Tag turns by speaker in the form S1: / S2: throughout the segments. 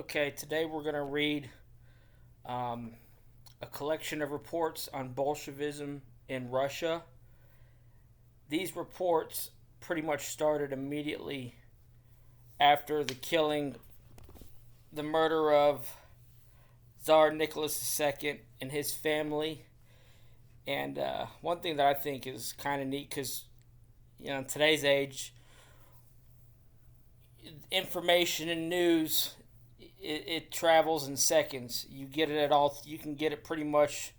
S1: Okay, today we're going to read um, a collection of reports on Bolshevism in Russia. These reports pretty much started immediately after the murder of Tsar Nicholas II and his family. And one thing that I think is kind of neat because, in today's age, information and news it travels in seconds. You get it at all. You can get it pretty much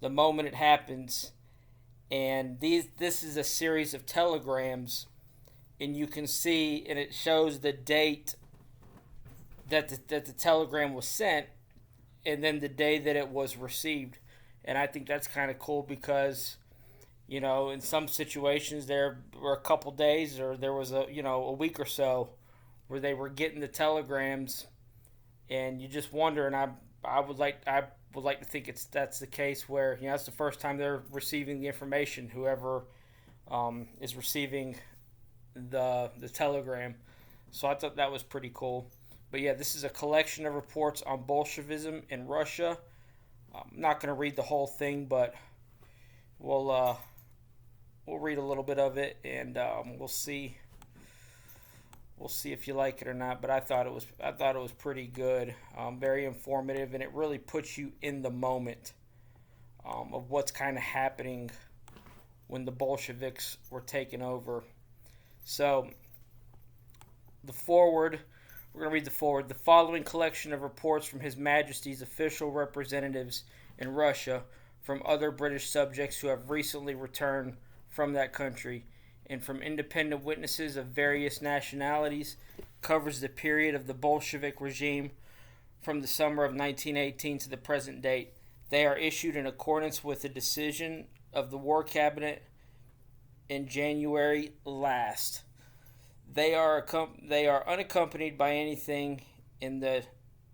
S1: the moment it happens. And this is a series of telegrams, and you can see, and it shows the date that the telegram was sent, and then the day that it was received. And I think that's kind of cool because, in some situations there were a couple days, or there was a week or so where they were getting the telegrams, and you just wonder. And I would like to think that's the case where that's the first time they're receiving the information. Whoever is receiving the telegram, so I thought that was pretty cool. But yeah, this is a collection of reports on Bolshevism in Russia. I'm not going to read the whole thing, but we'll read a little bit of it, and we'll see if you like it or not. But I thought it was pretty good, very informative, and it really puts you in the moment of what's kind of happening when the Bolsheviks were taking over. So the forward. We're going to read the forward. The following collection of reports from His Majesty's official representatives in Russia from other British subjects who have recently returned from that country and from independent witnesses of various nationalities covers the period of the Bolshevik regime from the summer of 1918 to the present date. They are issued in accordance with the decision of the War Cabinet in January last. They are unaccompanied by anything in the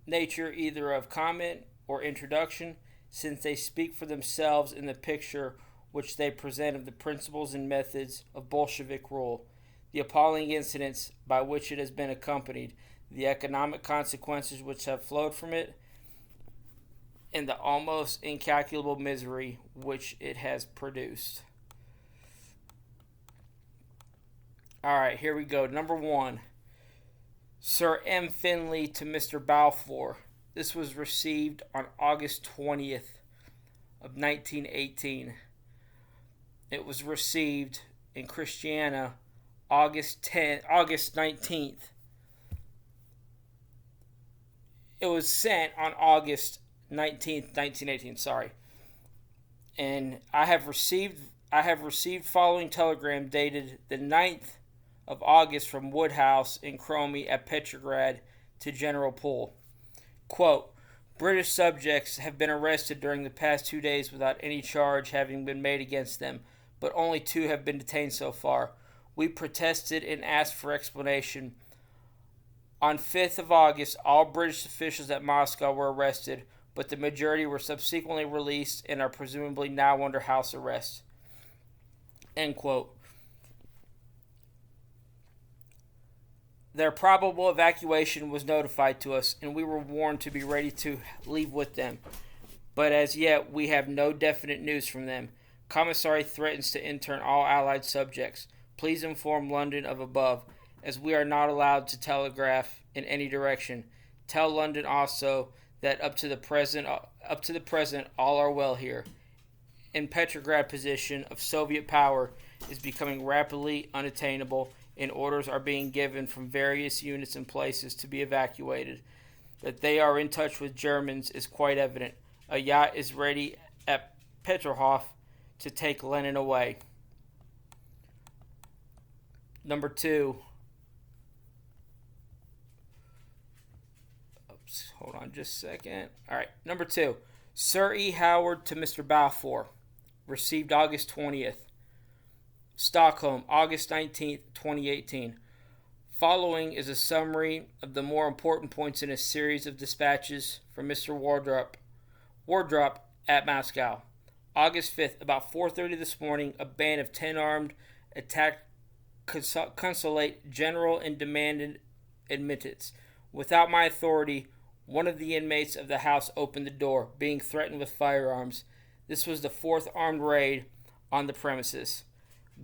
S1: nature either of comment or introduction, since they speak for themselves in the picture which they present of the principles and methods of Bolshevik rule, the appalling incidents by which it has been accompanied, the economic consequences which have flowed from it, and the almost incalculable misery which it has produced. All right, here we go. Number 1, Sir M. Finley to Mr. Balfour. This was received on August 20th of 1918. It was received in Christiana August 19th. It was sent on August 19th, 1918, sorry. And I have received following telegram dated the 9th of August from Woodhouse in Cromy at Petrograd to General Poole. Quote, British subjects have been arrested during the past 2 days without any charge having been made against them, but only 2 have been detained so far. We protested and asked for explanation. On 5th of August, all British officials at Moscow were arrested, but the majority were subsequently released and are presumably now under house arrest. End quote. Their probable evacuation was notified to us, and we were warned to be ready to leave with them. But as yet, we have no definite news from them. Commissary threatens to intern all Allied subjects. Please inform London of above, as we are not allowed to telegraph in any direction. Tell London also that up to the present, all are well here. In Petrograd position of Soviet power is becoming rapidly unattainable, and orders are being given from various units and places to be evacuated. That they are in touch with Germans is quite evident. A yacht is ready at Petrhof to take Lenin away. Number 2. Oops, hold on just a second. All right, number 2. Sir E. Howard to Mr. Balfour. Received August 20th. Stockholm, August 19th, 2018. Following is a summary of the more important points in a series of dispatches from Mr. Wardrop at Moscow. August 5th, about 4:30 this morning, a band of 10 armed attacked Consulate General and demanded admittance. Without my authority, One of the inmates of the house opened the door, being threatened with firearms. This was the fourth armed raid on the premises.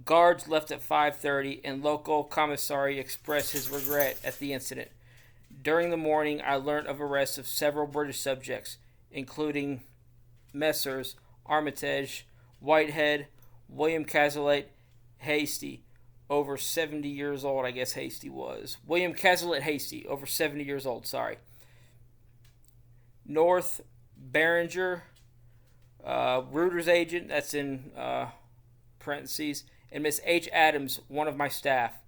S1: Guards left at 5:30, and local commissary expressed his regret at the incident. During the morning, I learned of arrests of several British subjects, including Messrs. Armitage, Whitehead, William Cazalet, Hasty, over 70 years old, I guess Hasty was. William Cazalet Hasty, over 70 years old, sorry. North Behringer, Reuter's agent, that's in parentheses, and Miss H. Adams, one of my staff.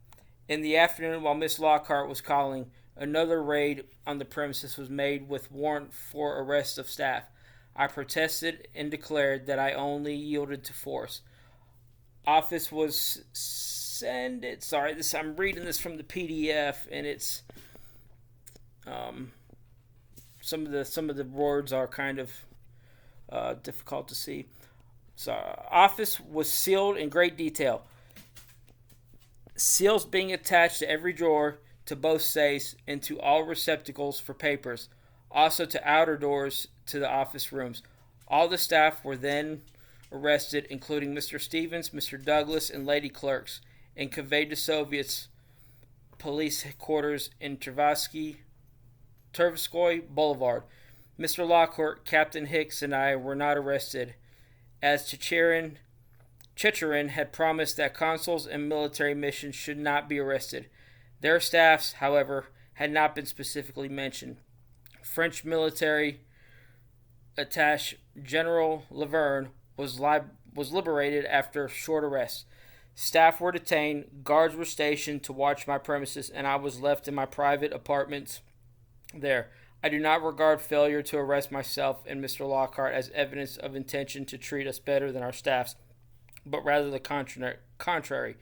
S1: In the afternoon, while Miss Lockhart was calling, another raid on the premises was made with warrant for arrest of staff. I protested and declared that I only yielded to force. Office was I'm reading this from the PDF, and it's some of the words are kind of difficult to see. So, office was sealed in great detail. Seals being attached to every drawer, to both safes, and to all receptacles for papers, also to outer doors to the office rooms. All the staff were then arrested, including Mr. Stevens, Mr. Douglas, and lady clerks, and conveyed to Soviet's police headquarters in Tverskoy Boulevard. Mr. Lockhart, Captain Hicks, and I were not arrested, as Chicherin had promised that consuls and military missions should not be arrested. Their staffs, however, had not been specifically mentioned. French military attaché General Laverne was liberated after short arrest. Staff were detained, guards were stationed to watch my premises, and I was left in my private apartments there. I do not regard failure to arrest myself and Mr. Lockhart as evidence of intention to treat us better than our staffs, but rather the contrary.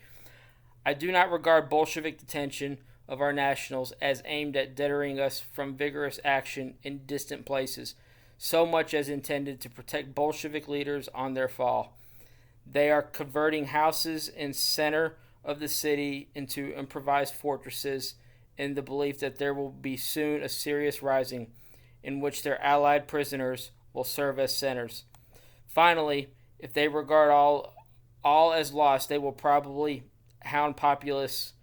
S1: I do not regard Bolshevik detention of our nationals as aimed at deterring us from vigorous action in distant places, so much as intended to protect Bolshevik leaders on their fall. They are converting houses in center of the city into improvised fortresses in the belief that there will be soon a serious rising in which their allied prisoners will serve as centers. Finally, if they regard all as lost, they will probably hound populace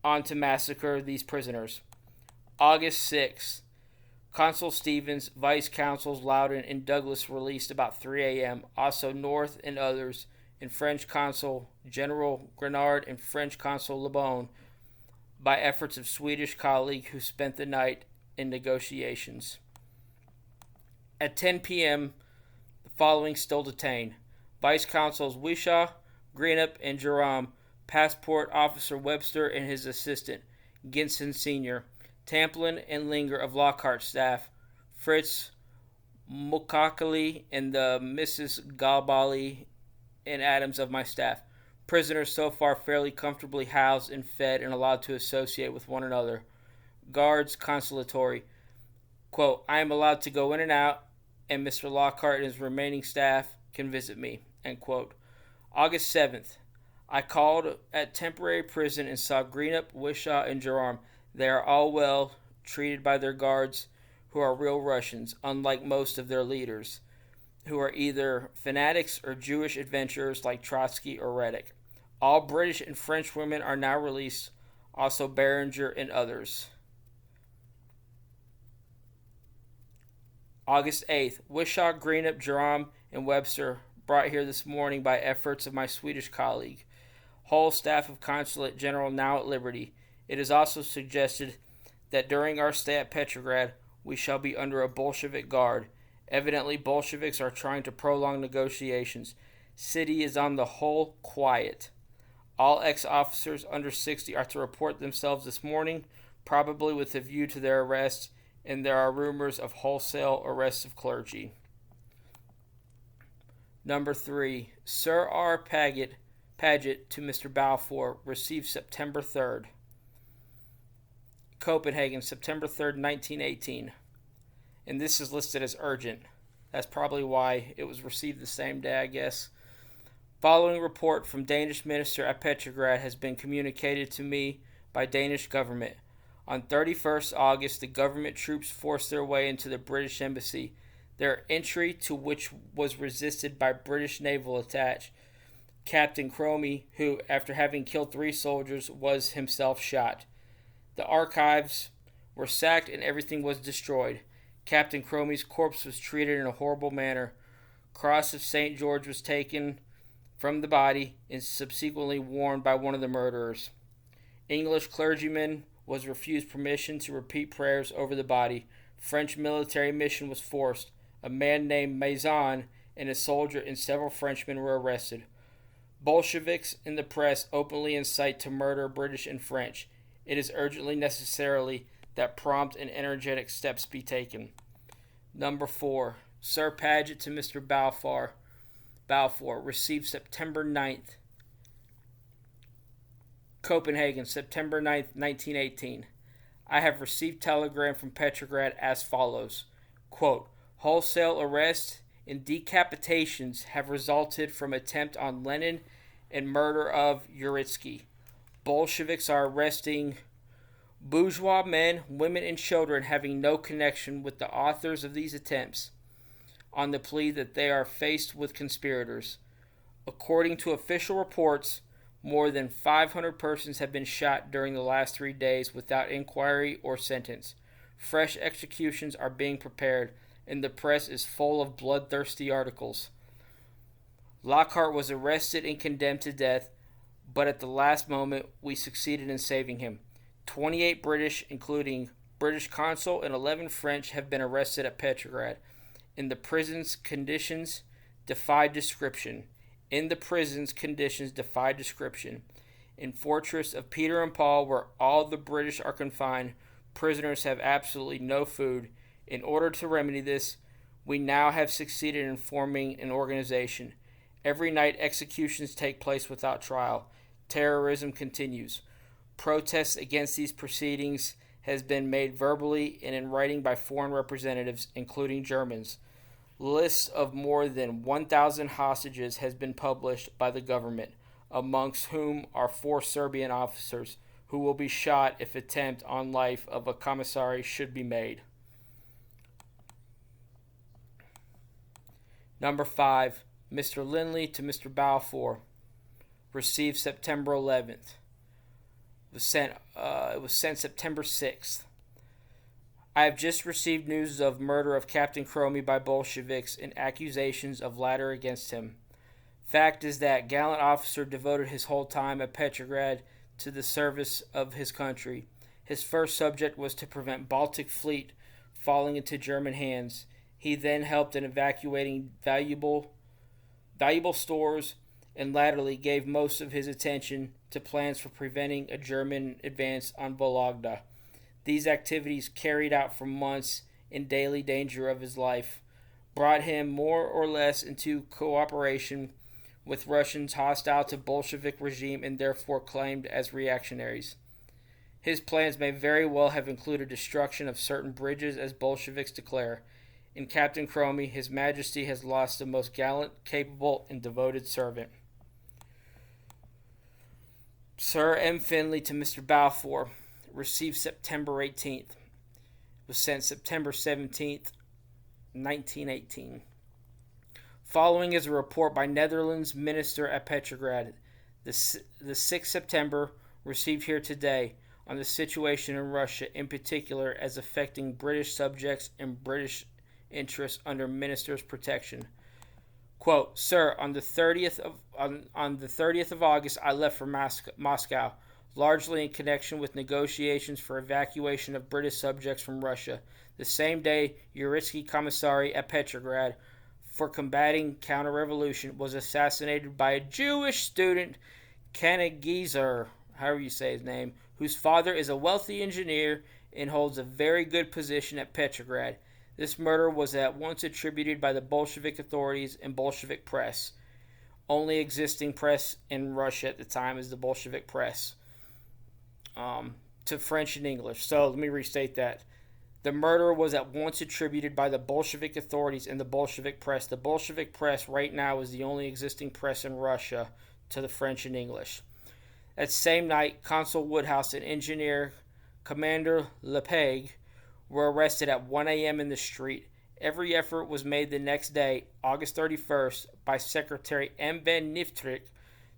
S1: on to massacre these prisoners. August 6th. Consul Stevens, Vice Consuls Loudon and Douglas released about 3 a.m. Also North and others, and French Consul General Grenard and French Consul Lebon, by efforts of Swedish colleague who spent the night in negotiations. At 10 p.m., the following still detained: Vice Consuls Wishaw, Greenup, and Jerome, Passport Officer Webster and his assistant, Ginson Sr., Tamplin and Linger of Lockhart's staff, Fritz Mukakali and the Mrs. Galbali and Adams of my staff. Prisoners so far fairly comfortably housed and fed and allowed to associate with one another. Guards consolatory. Quote, I am allowed to go in and out, and Mr. Lockhart and his remaining staff can visit me. End quote. August 7th. I called at temporary prison and saw Greenup, Wishaw, and Jerome. They are all well treated by their guards, who are real Russians, unlike most of their leaders, who are either fanatics or Jewish adventurers like Trotsky or Reddick. All British and French women are now released, also Behringer and others. August 8th. Wishaw, Greenup, Jerome, and Webster brought here this morning by efforts of my Swedish colleague. Whole staff of Consulate General now at liberty. It is also suggested that during our stay at Petrograd, we shall be under a Bolshevik guard. Evidently, Bolsheviks are trying to prolong negotiations. City is on the whole quiet. All ex-officers under 60 are to report themselves this morning, probably with a view to their arrest, and there are rumors of wholesale arrests of clergy. Number 3. Sir R. Paget to Mr. Balfour, received September 3rd. Copenhagen, September 3rd, 1918. And this is listed as urgent. That's probably why it was received the same day, I guess. Following report from Danish minister at Petrograd has been communicated to me by Danish government. On 31st August, the government troops forced their way into the British embassy, their entry to which was resisted by British naval attache Captain Cromie, who, after having killed 3 soldiers, was himself shot. The archives were sacked and everything was destroyed. Captain Cromie's corpse was treated in a horrible manner. Cross of St. George was taken from the body and subsequently worn by one of the murderers. English clergyman was refused permission to repeat prayers over the body. French military mission was forced. A man named Maison and a soldier and several Frenchmen were arrested. Bolsheviks in the press openly incite to murder British and French. It is urgently necessary that prompt and energetic steps be taken. Number 4. Sir Paget to Mr. Balfour, received September 9th. Copenhagen, September 9th, 1918. I have received telegram from Petrograd as follows. Quote, wholesale arrests and decapitations have resulted from attempt on Lenin and murder of Uritsky. Bolsheviks are arresting bourgeois men, women, and children having no connection with the authors of these attempts on the plea that they are faced with conspirators. According to official reports, more than 500 persons have been shot during the last 3 days without inquiry or sentence. Fresh executions are being prepared, and the press is full of bloodthirsty articles. Lockhart was arrested and condemned to death, but at the last moment we succeeded in saving him. 28 British, including British consul and 11 French, have been arrested at Petrograd. In the prison's conditions defy description. In Fortress of Peter and Paul, where all the British are confined, prisoners have absolutely no food. In order to remedy this, we now have succeeded in forming an organization. Every night executions take place without trial. Terrorism continues. Protests against these proceedings has been made verbally and in writing by foreign representatives, including Germans. Lists of more than 1,000 hostages has been published by the government, amongst whom are 4 Serbian officers who will be shot if attempt on life of a commissary should be made. Number 5. Mr. Lindley to Mr. Balfour. Received September 11th. It was sent September 6th. I have just received news of murder of Captain Cromie by Bolsheviks and accusations of latter against him. Fact is that gallant officer devoted his whole time at Petrograd to the service of his country. His first subject was to prevent Baltic fleet falling into German hands. He then helped in evacuating valuable stores and latterly gave most of his attention to plans for preventing a German advance on Vologda. These activities, carried out for months in daily danger of his life, brought him more or less into cooperation with Russians hostile to Bolshevik regime and therefore claimed as reactionaries. His plans may very well have included destruction of certain bridges, as Bolsheviks declare. In Captain Cromie, His Majesty has lost the most gallant, capable, and devoted servant. Sir M. Finley to Mr. Balfour. Received September 18th. Was sent September 17th, 1918. Following is a report by Netherlands Minister at Petrograd. The 6th September, received here today, on the situation in Russia, in particular as affecting British subjects and British interests under Minister's protection. Quote, Sir, on the 30th of August, I left for Moscow, largely in connection with negotiations for evacuation of British subjects from Russia. The same day, Uritsky commissary at Petrograd for combating counter-revolution was assassinated by a Jewish student, Kanagizer, however you say his name, whose father is a wealthy engineer and holds a very good position at Petrograd. This murder was at once attributed by the Bolshevik authorities and Bolshevik press. Only existing press in Russia at the time is the Bolshevik press. To French and English. So let me restate that. The murder was at once attributed by the Bolshevik authorities and the Bolshevik press. The Bolshevik press right now is the only existing press in Russia to the French and English. That same night, Consul Woodhouse, an engineer Commander Lepage, were arrested at 1 a.m. in the street. Every effort was made the next day, August 31st, by Secretary M. Van Niftrick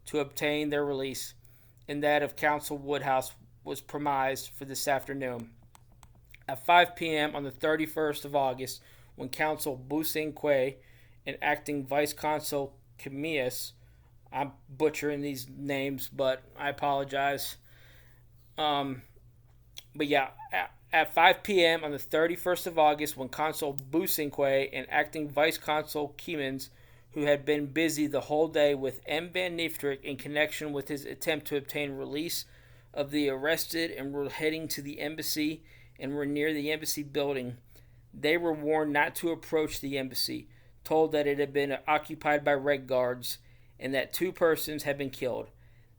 S1: to obtain their release, and that of Counsel Woodhouse was premised for this afternoon. At 5 p.m. on the 31st of August, when Counsel Boussinquet and Acting Vice Consul Chemius, I'm butchering these names, but I apologize. At 5 p.m. on the 31st of August, when Consul Boussinquet and Acting Vice Consul Chemius, who had been busy the whole day with M. Van Niftrick in connection with his attempt to obtain release of the arrested and were heading to the embassy and were near the embassy building, they were warned not to approach the embassy, told that it had been occupied by Red Guards, and that 2 persons had been killed.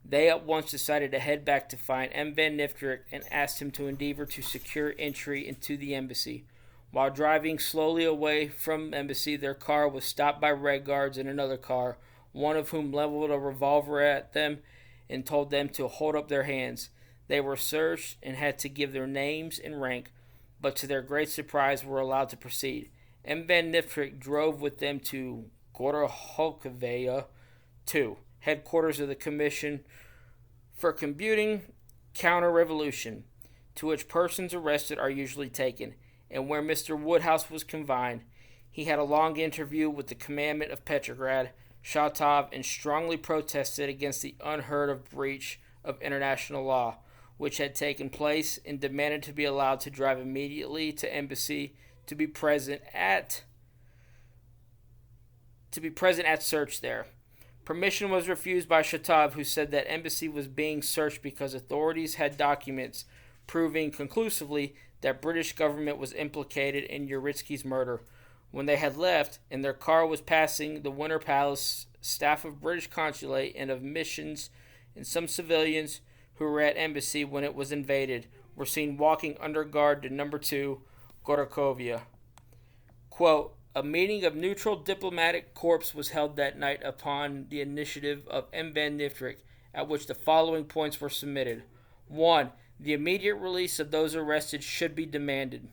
S1: They at once decided to head back to find M. Van Niftrick and asked him to endeavor to secure entry into the embassy. While driving slowly away from the embassy, their car was stopped by Red Guards in another car, one of whom leveled a revolver at them and told them to hold up their hands. They were searched and had to give their names and rank, but to their great surprise were allowed to proceed. M. Van Niftrick drove with them to Gorokhovaya 2, headquarters of the Commission for Combating Counter-Revolution, to which persons arrested are usually taken, and where Mr. Woodhouse was confined. He had a long interview with the commandant of Petrograd, Shatov, and strongly protested against the unheard-of breach of international law, which had taken place, and demanded to be allowed to drive immediately to embassy to be present at search there. Permission was refused by Shatov, who said that embassy was being searched because authorities had documents proving conclusively that British government was implicated in Uritsky's murder. When they had left, and their car was passing the Winter Palace, staff of British consulate and of missions, and some civilians who were at embassy when it was invaded, were seen walking under guard to number 2, Gorokhovaya. Quote, a meeting of neutral diplomatic corps was held that night upon the initiative of M. Van Niftrick, at which the following points were submitted. 1. The immediate release of those arrested should be demanded.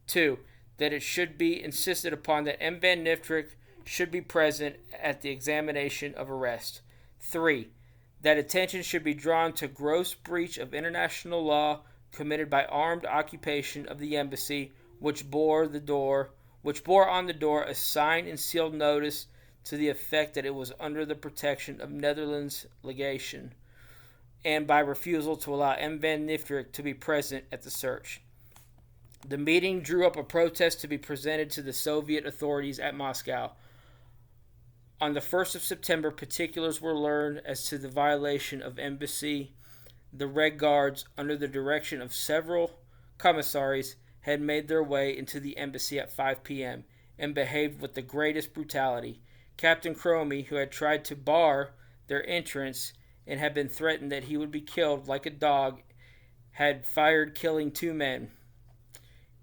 S1: 2. That it should be insisted upon that M. Van Niftrick should be present at the examination of arrest. 3. That attention should be drawn to gross breach of international law committed by armed occupation of the embassy, which bore on the door a signed and sealed notice to the effect that it was under the protection of Netherlands legation, and by refusal to allow M. Van Niftrick to be present at the search. The meeting drew up a protest to be presented to the Soviet authorities at Moscow. On the 1st of September, particulars were learned as to the violation of embassy. The Red Guards, under the direction of several commissaries, had made their way into the embassy at 5 p.m. and behaved with the greatest brutality. Captain Cromie, who had tried to bar their entrance and had been threatened that he would be killed like a dog, had fired, killing 2 men.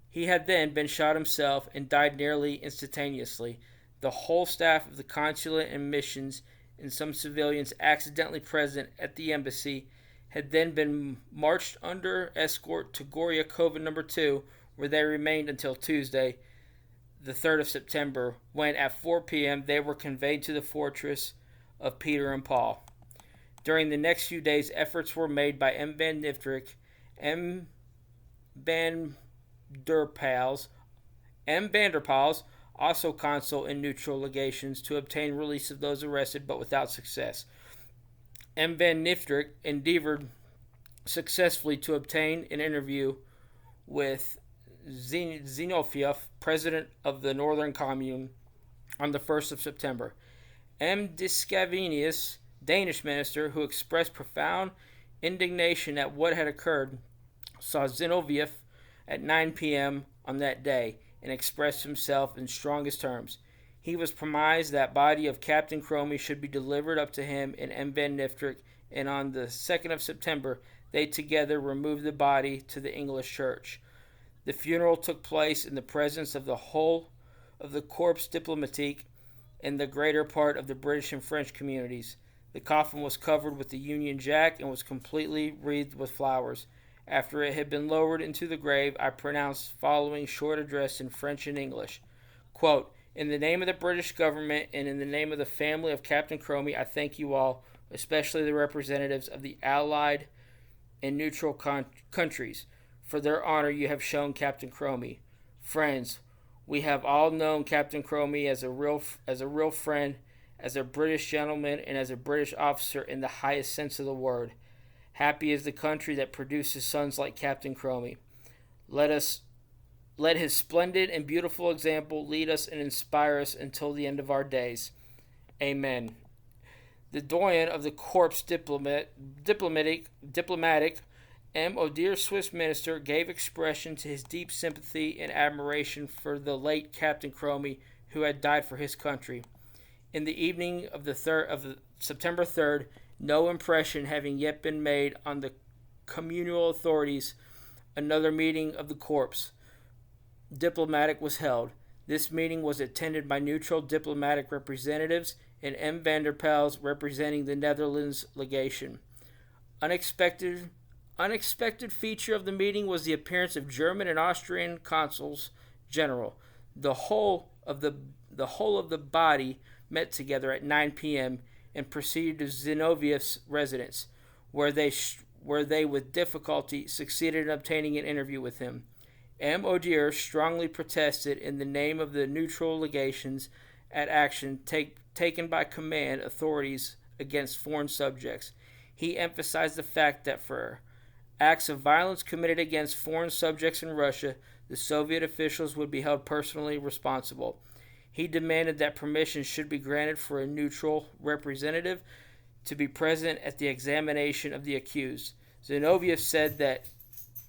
S1: He had then been shot himself and died nearly instantaneously. The whole staff of the consulate and missions and some civilians accidentally present at the embassy had then been marched under escort to Gorokhovaya No. 2, where they remained until Tuesday, the 3rd of September, when at 4 p.m. they were conveyed to the fortress of Peter and Paul. During the next few days, efforts were made by M. Van Niftrick, M. Vanderpals, also consul in neutral legations, to obtain release of those arrested, but without success. M. Van Niftrick endeavored successfully to obtain an interview with Zinoviev, president of the Northern Commune, on the 1st of September. M. Discavenius, Danish minister, who expressed profound indignation at what had occurred, saw Zinoviev at 9 p.m. on that day and expressed himself in strongest terms. He was promised that body of Captain Cromie should be delivered up to him and M. Van Niftrick, and on the 2nd of September they together removed the body to the English church. The funeral took place in the presence of the whole of the Corps Diplomatique and the greater part of the British and French communities. The coffin was covered with the Union Jack and was completely wreathed with flowers. After it had been lowered into the grave, I pronounced following short address in French and English. Quote, in the name of the British government and in the name of the family of Captain Cromie, I thank you all, especially the representatives of the Allied and neutral countries, for their honor you have shown Captain Cromie. Friends, we have all known Captain Cromie as a real friend, as a British gentleman, and as a British officer in the highest sense of the word. Happy is the country that produces sons like Captain Cromie. Let his splendid and beautiful example lead us and inspire us until the end of our days. Amen. The doyen of the Corps diplomatic M. O'Dear, Swiss minister, gave expression to his deep sympathy and admiration for the late Captain Cromie, who had died for his country. In the evening of September 3rd, no impression having yet been made on the communal authorities, another meeting of the Corps diplomatic was held. This meeting was attended by neutral diplomatic representatives and M. van der Pels representing the Netherlands legation. Unexpected feature of the meeting was the appearance of German and Austrian consuls general. The whole of the body met together at 9 p.m. and proceeded to Zinoviev's residence, where they with difficulty succeeded in obtaining an interview with him. M. O'Dear strongly protested in the name of the neutral legations at action taken by command authorities against foreign subjects. He emphasized the fact that for acts of violence committed against foreign subjects in Russia, the Soviet officials would be held personally responsible. He demanded that permission should be granted for a neutral representative to be present at the examination of the accused. Zinoviev said that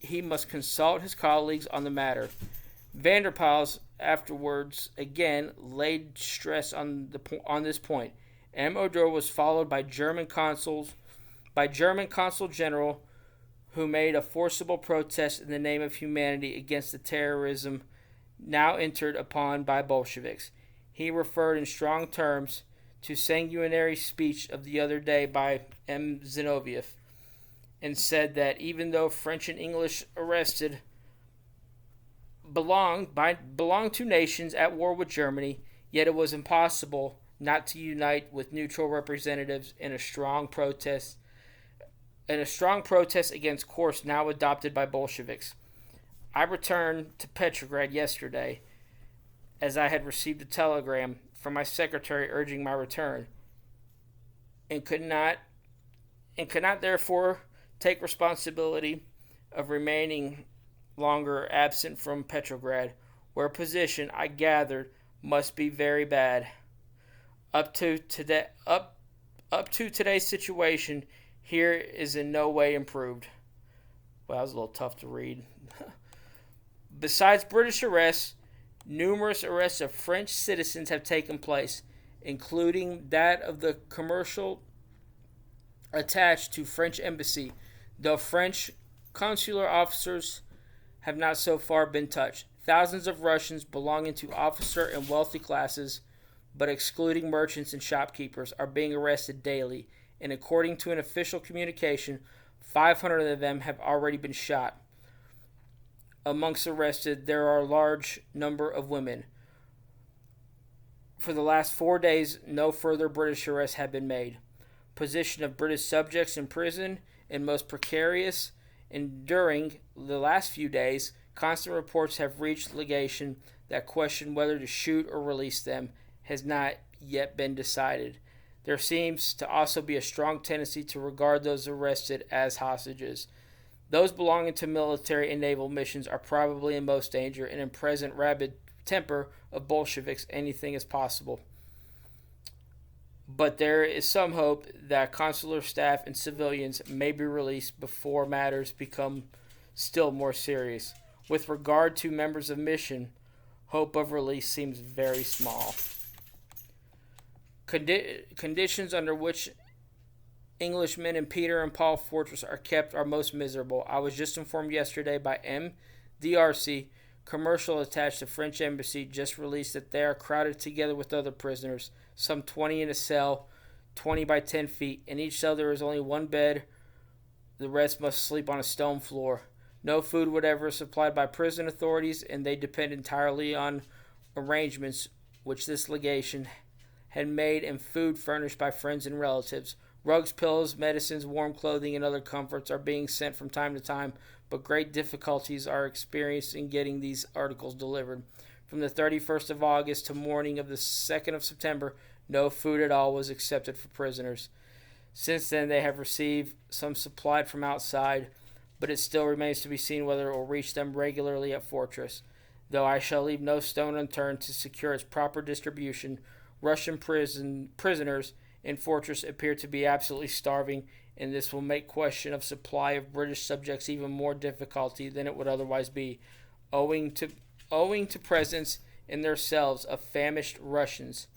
S1: he must consult his colleagues on the matter. Van der Pels afterwards again laid stress on this point. M. O'Dear was followed by German consul general, who made a forcible protest in the name of humanity against the terrorism now entered upon by Bolsheviks. He referred in strong terms to sanguinary speech of the other day by M. Zinoviev, and said that even though French and English arrested belonged to nations at war with Germany, yet it was impossible not to unite with neutral representatives in a strong protest against course now adopted by Bolsheviks. I returned to Petrograd yesterday, as I had received a telegram from my secretary urging my return, and could not therefore take responsibility of remaining longer absent from Petrograd, where a position I gathered must be very bad. Up to today's situation here is in no way improved. Well, that was a little tough to read. Besides British arrests, numerous arrests of French citizens have taken place, including that of the commercial attached to French embassy, though French consular officers have not so far been touched. Thousands of Russians belonging to officer and wealthy classes, but excluding merchants and shopkeepers, are being arrested daily, and according to an official communication, 500 of them have already been shot. Amongst arrested, there are a large number of women. For the last 4 days, no further British arrests have been made. Position of British subjects in prison is most precarious, and during the last few days, constant reports have reached legation that question whether to shoot or release them has not yet been decided. There seems to also be a strong tendency to regard those arrested as hostages. Those belonging to military and naval missions are probably in most danger, and in present rabid temper of Bolsheviks, anything is possible. But there is some hope that consular staff and civilians may be released before matters become still more serious. With regard to members of mission, hope of release seems very small. Conditions under which Englishmen in Peter and Paul Fortress are kept are most miserable. I was just informed yesterday by M.D.R.C., commercial attached to French embassy, just released that they are crowded together with other prisoners, some 20 in a cell, 20 by 10 feet. In each cell there is only one bed. The rest must sleep on a stone floor. No food whatever is supplied by prison authorities, and they depend entirely on arrangements which this legation had made and food furnished by friends and relatives. Rugs, pillows, medicines, warm clothing, and other comforts are being sent from time to time, but great difficulties are experienced in getting these articles delivered. From the 31st of August to morning of the 2nd of September, no food at all was accepted for prisoners. Since then, they have received some supplied from outside, but it still remains to be seen whether it will reach them regularly at Fortress. Though I shall leave no stone unturned to secure its proper distribution, Russian prisoners in Fortress appear to be absolutely starving, and this will make question of supply of British subjects even more difficulty than it would otherwise be, owing to presence in their cells of famished Russians.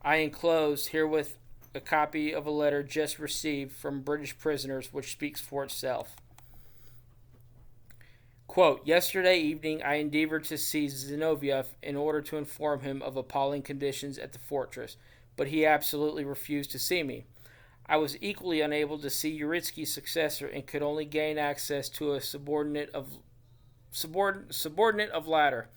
S1: I enclose herewith a copy of a letter just received from British prisoners, which speaks for itself. Quote, yesterday evening I endeavored to see Zinoviev in order to inform him of appalling conditions at the fortress, but he absolutely refused to see me. I was equally unable to see Uritsky's successor and could only gain access to a subordinate of latter,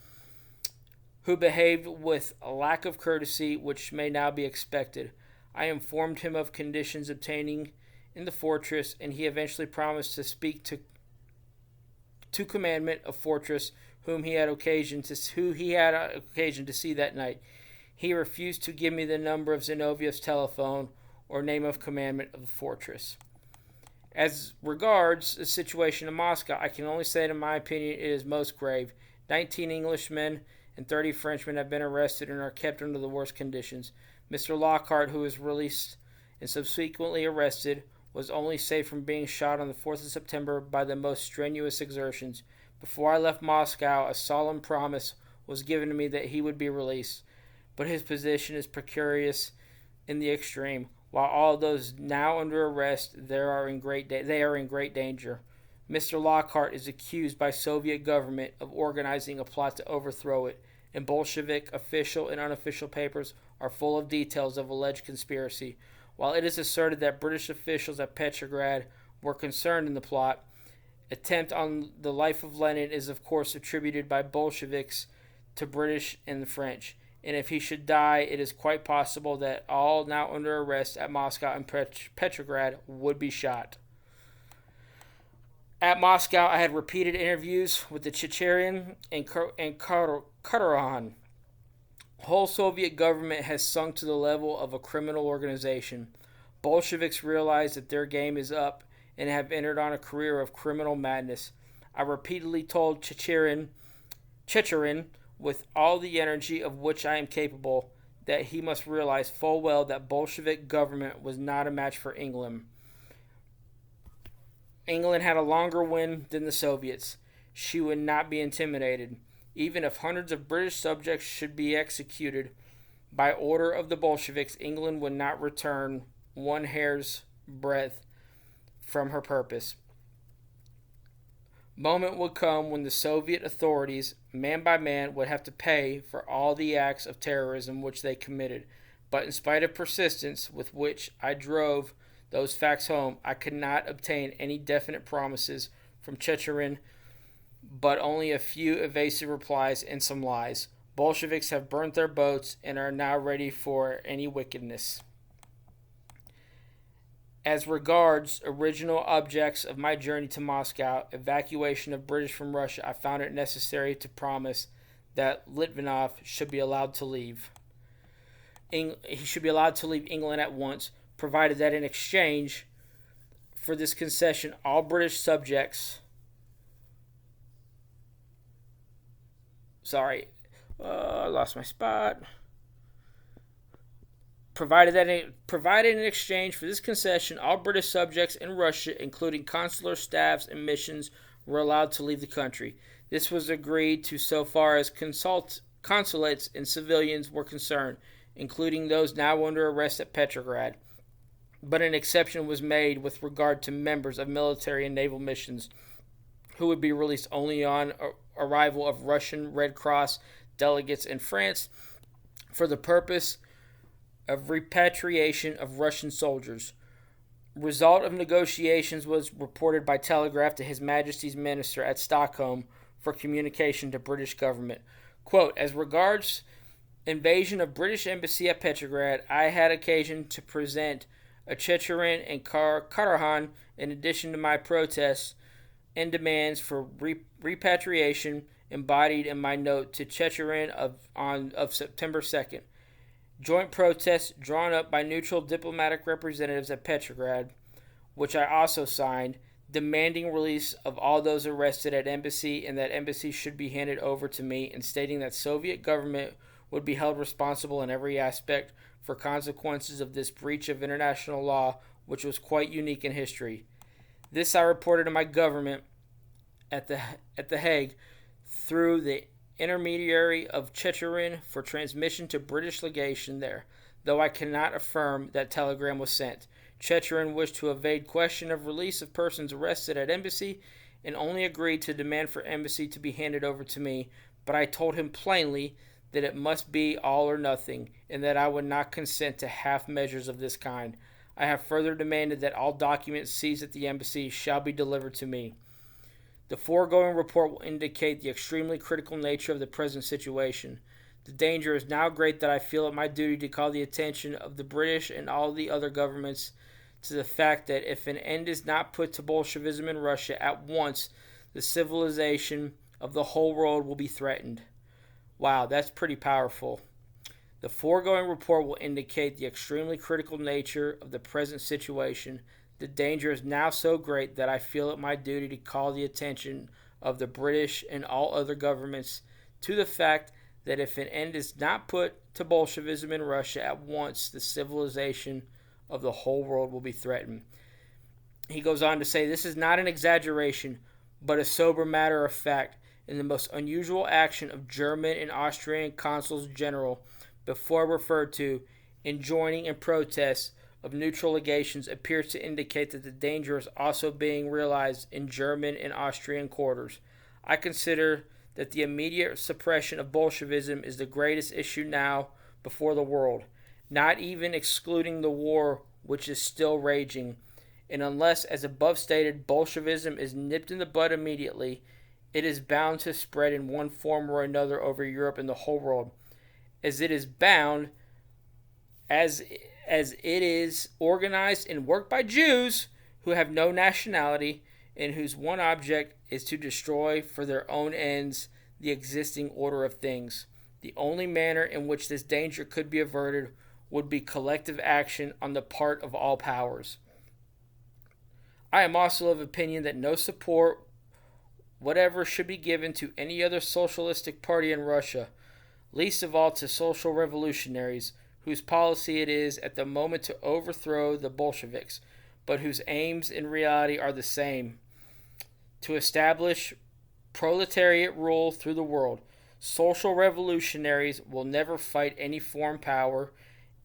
S1: who behaved with a lack of courtesy which may now be expected. I informed him of conditions obtaining in the fortress, and he eventually promised to speak to commandment of fortress, who he had occasion to see that night. He refused to give me the number of Zinoviev's telephone or name of commandment of the fortress. As regards the situation in Moscow, I can only say that in my opinion it is most grave. 19 Englishmen and 30 Frenchmen have been arrested and are kept under the worst conditions. Mr. Lockhart, who was released and subsequently arrested, was only saved from being shot on the 4th of September by the most strenuous exertions. Before I left Moscow, a solemn promise was given to me that he would be released, but his position is precarious in the extreme. While all those now under arrest, they are in great danger. Mr. Lockhart is accused by Soviet government of organizing a plot to overthrow it, and Bolshevik official and unofficial papers are full of details of alleged conspiracy. While it is asserted that British officials at Petrograd were concerned in the plot, attempt on the life of Lenin is of course attributed by Bolsheviks to British and the French, and if he should die, it is quite possible that all now under arrest at Moscow and Petrograd would be shot. At Moscow, I had repeated interviews with the Chechen and Karahan. The whole Soviet government has sunk to the level of a criminal organization. Bolsheviks realize that their game is up and have entered on a career of criminal madness. I repeatedly told Chechen, with all the energy of which I am capable, that he must realize full well that Bolshevik government was not a match for England. England had a longer wind than the Soviets. She would not be intimidated. Even if hundreds of British subjects should be executed by order of the Bolsheviks, England would not return one hair's breadth from her purpose. Moment would come when the Soviet authorities, man by man, would have to pay for all the acts of terrorism which they committed. But in spite of persistence with which I drove those facts home, I could not obtain any definite promises from Chechen, but only a few evasive replies and some lies. Bolsheviks have burnt their boats and are now ready for any wickedness. As regards original objects of my journey to Moscow, evacuation of British from Russia, I found it necessary to promise that Litvinov should be allowed to leave. He should be allowed to leave England at once, provided that in exchange for this concession, all British subjects... I lost my spot. Provided in exchange for this concession, all British subjects in Russia, including consular staffs and missions, were allowed to leave the country. This was agreed to so far as consulates and civilians were concerned, including those now under arrest at Petrograd. But an exception was made with regard to members of military and naval missions, who would be released only on arrival of Russian Red Cross delegates in France for the purpose of repatriation of Russian soldiers. Result of negotiations was reported by telegraph to His Majesty's Minister at Stockholm for communication to British government. Quote, as regards invasion of British embassy at Petrograd, I had occasion to present a Checherin and Karahan in addition to my protests and demands for repatriation embodied in my note to Checherin of September 2nd. Joint protests drawn up by neutral diplomatic representatives at Petrograd, which I also signed, demanding release of all those arrested at embassy and that embassy should be handed over to me, and stating that Soviet government would be held responsible in every aspect for consequences of this breach of international law, which was quite unique in history. This I reported to my government at the Hague through the intermediary of Checherin for transmission to British legation there, though I cannot affirm that telegram was sent. Checherin wished to evade question of release of persons arrested at embassy and only agreed to demand for embassy to be handed over to me, but I told him plainly that it must be all or nothing, and that I would not consent to half measures of this kind. I have further demanded that all documents seized at the embassy shall be delivered to me. The foregoing report will indicate the extremely critical nature of the present situation. The danger is now great that I feel it my duty to call the attention of the British and all the other governments to the fact that if an end is not put to Bolshevism in Russia at once, the civilization of the whole world will be threatened. Wow, that's pretty powerful. The foregoing report will indicate the extremely critical nature of the present situation. The danger is now so great that I feel it my duty to call the attention of the British and all other governments to the fact that if an end is not put to Bolshevism in Russia at once, the civilization of the whole world will be threatened. He goes on to say, this is not an exaggeration, but a sober matter of fact. In the most unusual action of German and Austrian consuls general, before referred to, in joining in protests of neutral legations, appears to indicate that the danger is also being realized in German and Austrian quarters. I consider that the immediate suppression of Bolshevism is the greatest issue now before the world, not even excluding the war which is still raging, and unless, as above stated, Bolshevism is nipped in the bud immediately, it is bound to spread in one form or another over Europe and the whole world, as it is bound, as it is organized and worked by Jews who have no nationality and whose one object is to destroy for their own ends the existing order of things. The only manner in which this danger could be averted would be collective action on the part of all powers. I am also of opinion that no support whatever should be given to any other socialistic party in Russia, least of all to social revolutionaries, whose policy it is at the moment to overthrow the Bolsheviks, but whose aims in reality are the same: to establish proletariat rule through the world. Social revolutionaries will never fight any foreign power,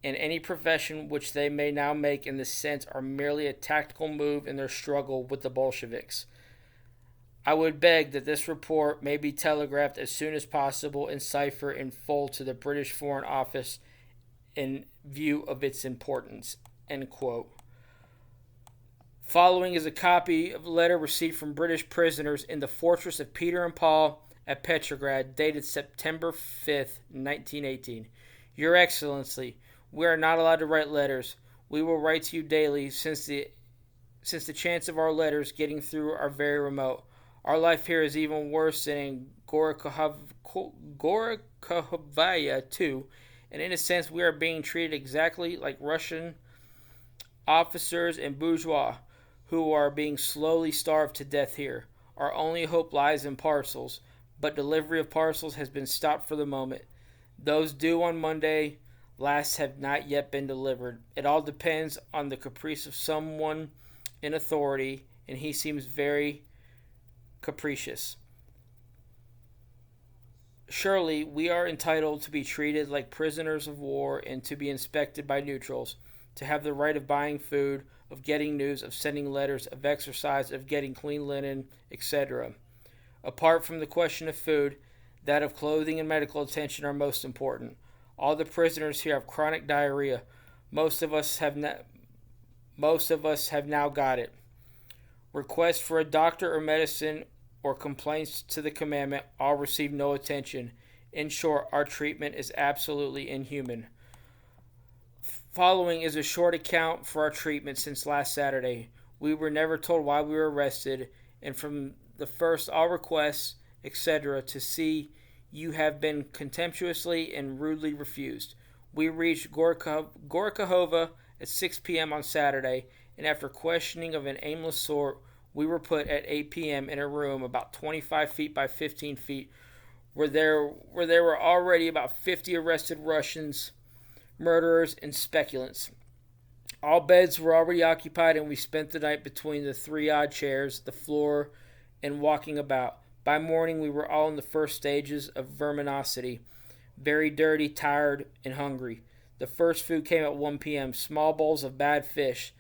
S1: and any profession which they may now make in this sense are merely a tactical move in their struggle with the Bolsheviks. I would beg that this report may be telegraphed as soon as possible in cipher in full to the British Foreign Office in view of its importance. End quote. Following is a copy of a letter received from British prisoners in the fortress of Peter and Paul at Petrograd, dated September 5th, 1918. Your Excellency, we are not allowed to write letters. We will write to you daily since the chance of our letters getting through are very remote. Our life here is even worse than in Gorokhovaya too, and in a sense we are being treated exactly like Russian officers and bourgeois who are being slowly starved to death here. Our only hope lies in parcels, but delivery of parcels has been stopped for the moment. Those due on Monday last have not yet been delivered. It all depends on the caprice of someone in authority, and he seems very capricious. Surely we are entitled to be treated like prisoners of war and to be inspected by neutrals, to have the right of buying food, of getting news, of sending letters, of exercise, of getting clean linen, etc. Apart from the question of food, that of clothing and medical attention are most important. All the prisoners here have chronic diarrhea. Most of us Most of us have now got it. Requests for a doctor or medicine or complaints to the commandment all receive no attention. In short, our treatment is absolutely inhuman. Following is a short account for our treatment since last Saturday. We were never told why we were arrested, and from the first, all requests, etc., to see you have been contemptuously and rudely refused. We reached Gorokahova at 6 p.m. on Saturday, and after questioning of an aimless sort, we were put at 8 p.m. in a room about 25 feet by 15 feet, where there were already about 50 arrested Russians, murderers, and speculants. All beds were already occupied, and we spent the night between the three odd chairs, the floor, and walking about. By morning, we were all in the first stages of verminosity, very dirty, tired, and hungry. The first food came at 1 p.m. Small bowls of bad fish,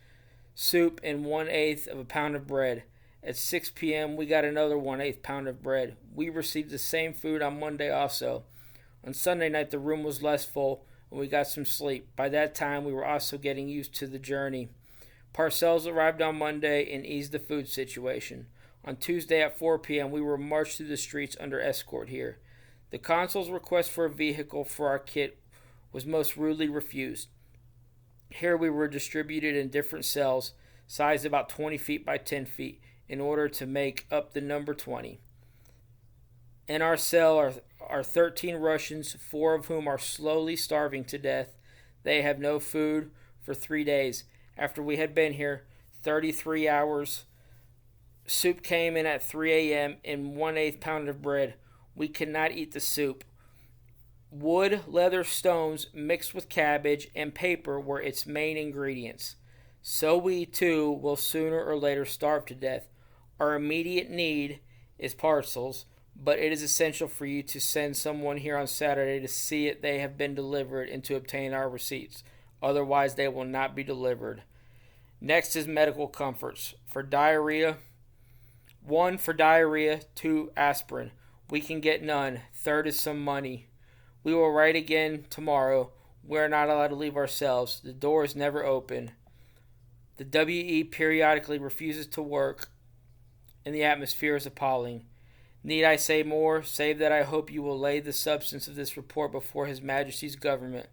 S1: soup, and 1/8 of a pound of bread. At 6 p.m., we got another 1/8 pound of bread. We received the same food on Monday also. On Sunday night, the room was less full, and we got some sleep. By that time, we were also getting used to the journey. Parcels arrived on Monday and eased the food situation. On Tuesday at 4 p.m., we were marched through the streets under escort here. The consul's request for a vehicle for our kit was most rudely refused. Here we were distributed in different cells, sized about 20 feet by 10 feet, in order to make up the number 20. In our cell are 13 Russians, 4 of whom are slowly starving to death. They have no food for 3 days. After we had been here 33 hours, soup came in at 3 a.m. and 1/8 pound of bread. We could not eat the soup. Wood, leather, stones mixed with cabbage and paper were its main ingredients. So we, too, will sooner or later starve to death. Our immediate need is parcels, but it is essential for you to send someone here on Saturday to see it they have been delivered and to obtain our receipts. Otherwise, they will not be delivered. Next is medical comforts. For diarrhea, 1 for diarrhea, 2 aspirin. We can get none. Third is some money. We will write again tomorrow. We are not allowed to leave ourselves. The door is never open. The WE periodically refuses to work, and the atmosphere is appalling. Need I say more, save that I hope you will lay the substance of this report before His Majesty's government,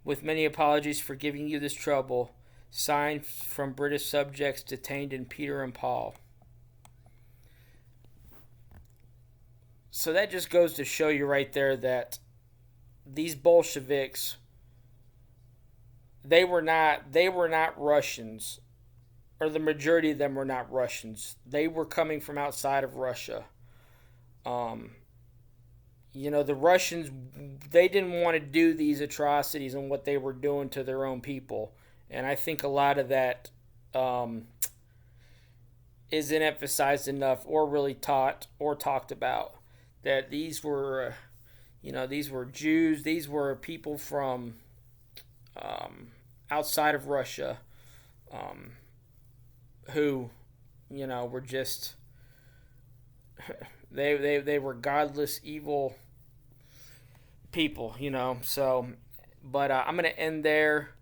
S1: with many apologies for giving you this trouble. Signed from British subjects detained in Peter and Paul. So that just goes to show you right there that these Bolsheviks, they were not Russians, or the majority of them were not Russians. They were coming from outside of Russia. The Russians, they didn't want to do these atrocities and what they were doing to their own people. And I think a lot of that isn't emphasized enough or really taught or talked about. That these were, these were Jews, these were people from outside of Russia who, were just, they were godless, evil people, So, but I'm going to end there.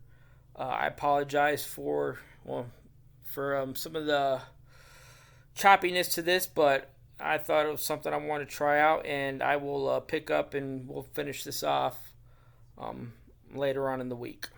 S1: I apologize for some of the choppiness to this, but I thought it was something I wanted to try out, and I will pick up and we'll finish this off later on in the week.